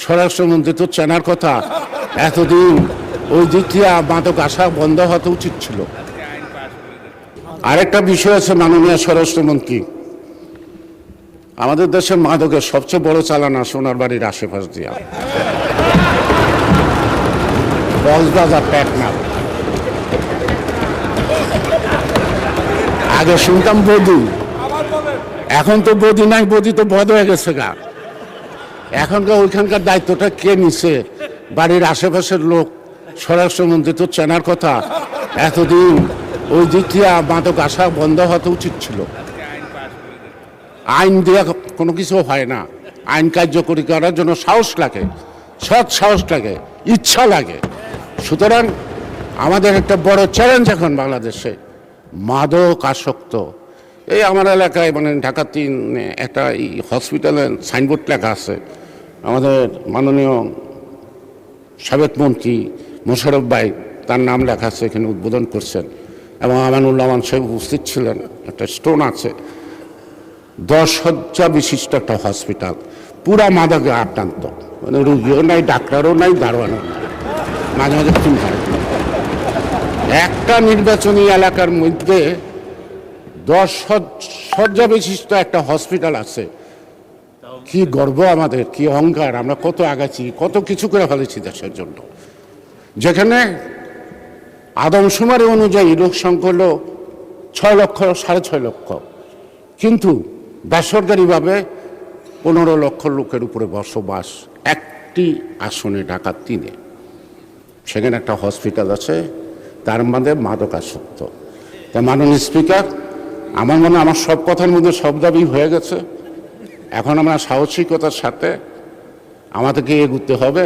স্বরাষ্ট্রমন্ত্রী তো চেনার কথা। এতদিন ওই দিক থেকে মাদক আসা বন্ধ হতে উচিত ছিল। আরেকটা বিষয় আছে মাননীয় স্বরাষ্ট্রমন্ত্রী, আমাদের দেশের মাদকের সবচেয়ে বড় চালানা সোনার বাড়ির আশেপাশ দিয়া কক্সবাজার টেকনা। আগে শুনতাম বধূ, এখন তো বধূ নাই, বধূ তো বধ হয়ে গেছে গা। এখনকার ওইখানকার দায়িত্বটা কে নিছে? বাড়ির আশেপাশের লোক। স্বরাষ্ট্রমন্ত্রী তো চেনার কথা। এতদিন ওই দিক থেকে মাদক আসা বন্ধ হতে উচিত ছিল। আইন দেওয়া কোনো কিছু হয় না, আইন কার্যকরী করার জন্য সাহস লাগে, সৎ সাহস লাগে, ইচ্ছা লাগে। সুতরাং আমাদের একটা বড় চ্যালেঞ্জ এখন বাংলাদেশে মাদক আসক্ত। এই আমার এলাকায় মানে ঢাকা ৩ একটা হসপিটালে সাইনবোর্ড লেখা আছে, আমাদের মাননীয় সাবেক মন্ত্রী মোশাররফ ভাই তার নাম লেখা আছে, এখানে উদ্বোধন করছেন এবং আমানুল্লাহমান সাহেব উপস্থিত ছিলেন। একটা স্টোন আছে, 10 শয্যা বিশিষ্ট একটা হসপিটাল, পুরা মাদকে আক্রান্ত, মানে রুগীও নাই, ডাক্তারও নাই, দারোয়ানও নাই, মাঝে মাঝে খুন হয়। একটা নির্বাচনী এলাকার মধ্যে 10 শয্যা বিশিষ্ট একটা হসপিটাল আছে। কি গর্ব আমাদের, কি অহংকার, আমরা কত আগাছি, কত কিছু করে ফেলেছি দেশের জন্য। যেখানে আদমশুমারি অনুযায়ী লোক সংখ্যা হলো 6 লক্ষ, 6.5 লক্ষ, কিন্তু বেসরকারিভাবে 15 লক্ষ লোকের উপরে বসবাস একটি আসনে, ঢাকা 3-এ। সেখানে একটা হসপিটাল আছে, তার মধ্যে মাদক আসক্ত। তাই মাননীয় স্পিকার, আমার মনে হয় আমার সব কথার মধ্যে সব দাবি হয়ে গেছে। এখন আমরা সাহসিকতার সাথে আমাদেরকে এগোতে হবে।